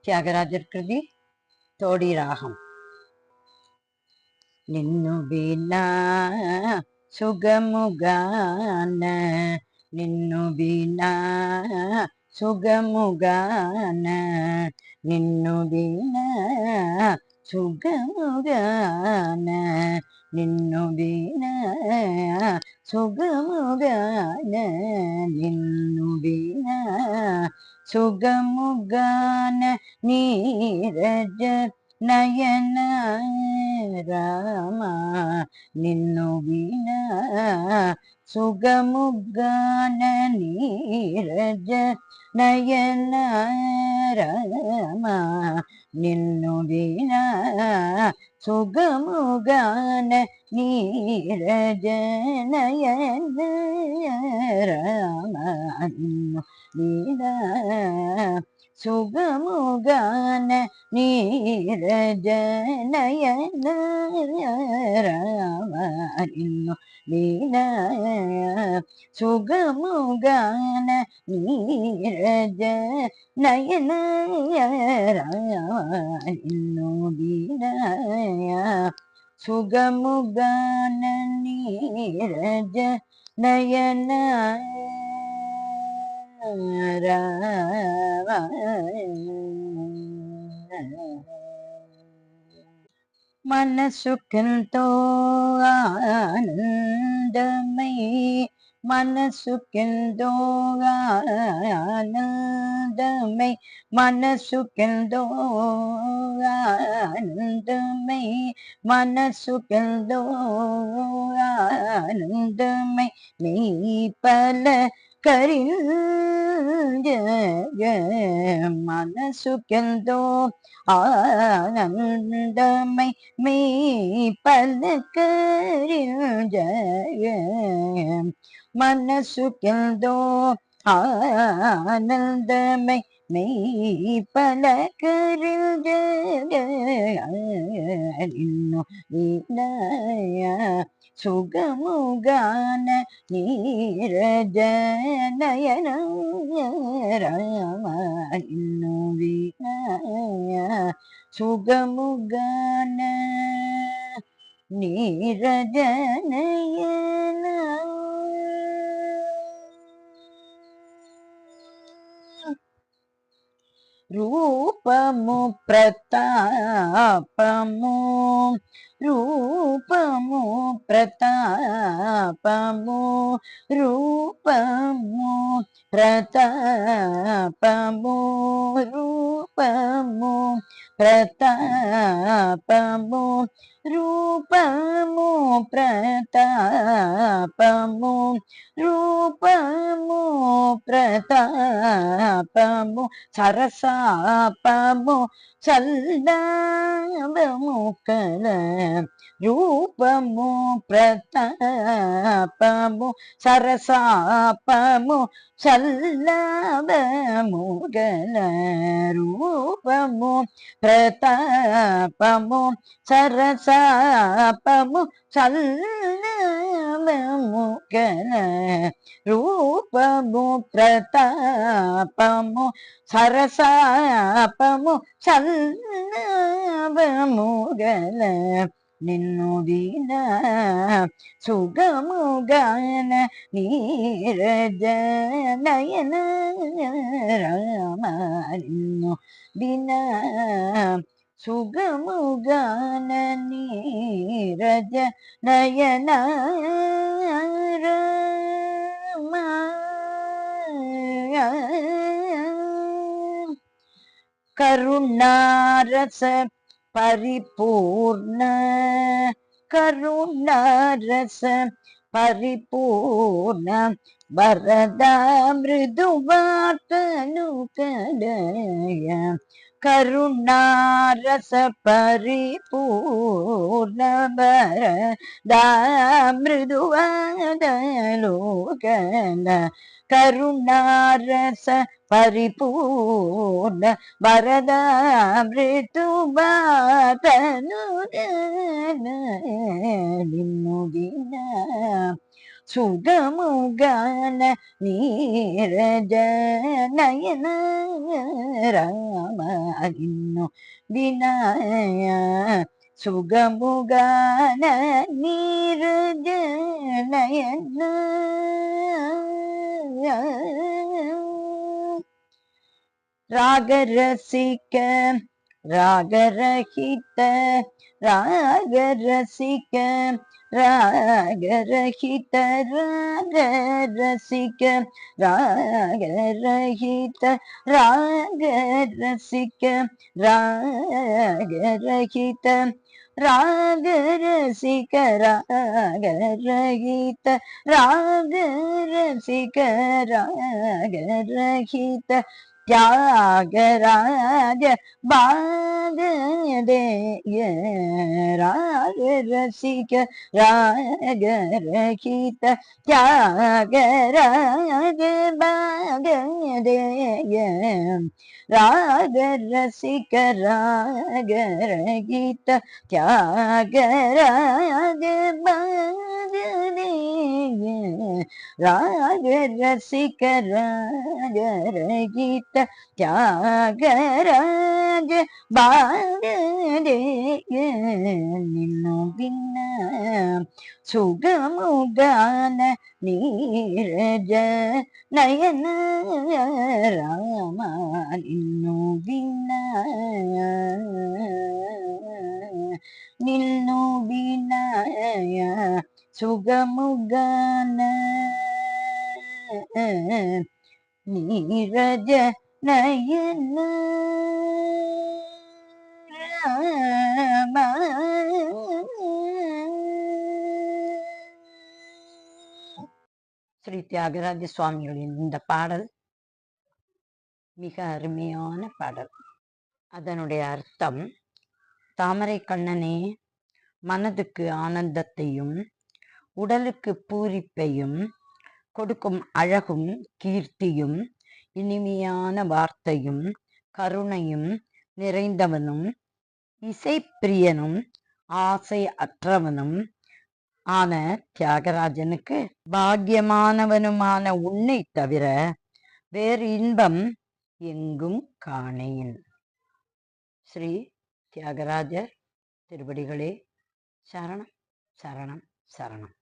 త్యాగరాజర్ కృతి తోడి రాగం. నిన్ను వినా సుగముగాన, నిన్ను వినా సుగముగాన, నిన్ను వినా సుగముగాన, నిన్ను వినా సుగముగాన, నిన్ను వినా సుగముగాన, నీరజ నయన రామ, నిన్ను వినా సుగముగాన, నీరజ నయన రామ, నిన్ను వినా సుగముగాన, నీరజ నయన రామ, నిన్ను వినా సుగముగాన, నీరజ నయన రామ, నిన్ను వినా సుగముగాన, నీరజ నయన రామ, నిన్ను వినా సుగముగాన, నీరజ నయన రామ. మనసుకెంతో ఆనందమై, మనసుకెంతో ఆనందమై, మనసుకెంతో ఆనందమై, మనసుకెంతో ఆనందమై, నీ పల కరింజగ, మనసుకెంతో ఆనందమై, మే పలకరింజగ, మనసుకెంతో ఆనందమై, మే పలకరింజగ, నిన్ను వినా సుగముగాన, నీరజ నయన రామ, నిన్ను వినా సుగముగాన, నీరజ నయన. రూపము ప్రతాపము, రూపము ప్రతాపము, రూపము ప్రతాపము, రూపము ప్రతాపము, రూపము ప్రతాపము, రూపము ప్రతాపము, సరసాపము చల్లవము కల, రూపము ప్రతాపము, సరసాపము చల్లవము గల, రూపము ప్రతాపము, సరసాపము చల్లవము గల, రూపము ప్రతాపము, సరసాపము చల్లవము గల, నిన్ను వినా సుగముగాన, నీరజ నయన రామ, నిన్ను వినా సుగముగాన, నీరజ నయన రామ. కరుణారస పరిపూర్ణ, కరుణారస పరిపూర్ణ, వరదా మృదువార్తను కలయ, కరుణారస పరిపూర్ణ, వరదా మృదువార్తను కల, కరుణారస పరిపూర్ణ, వరదా మృదువార్తను, నిన్ను వినా சுகமுகான நீரஜ நயன ராம இன்னும் விநாய சுகமுகான நீரஜ நயன ராகரசிக ராகரஹித ராகரசிக ராகரஹித ராகரசிக ராகரஹித ராகரசிக ராகரஹித ராகரசிக ராகரஹித ராகரசிக ராகரஹித தியாகராஜ பாகதேய ராகரசிக ராகரஹித தியாகராஜ பாகதேய ராகரசிக ராகரஹித தியாகராஜ பாகதேய ராகரசிக ராகரஹித தியாகராஜ பாகதேய நின்னும் பின்ன சுகமுகான நீரஜ நயன ராம நின்னும் பின்ன நின்னும் விநாய சுகமுகான நீரஜ நயன ராம. ஸ்ரீ தியாகராஜ சுவாமிகளின் இந்த பாடல் மிக அருமையான பாடல். அதனுடைய அர்த்தம், தாமரை கண்ணனே, மனதுக்கு ஆனந்தத்தையும் உடலுக்கு பூரிப்பையும் கொடுக்கும் அழகும் கீர்த்தியும் இனிமையான வார்த்தையும் கருணையும் நிறைந்தவனும் இசைப்பிரியனும் ஆசை அற்றவனும் ஆன தியாகராஜனுக்கு பாக்கியமானவனுமான உன்னை தவிர வேறு இன்பம் எங்கும் காணேன். ஸ்ரீ தியாகராஜர் திருவடிகளே சரணம் சரணம் சரணம்.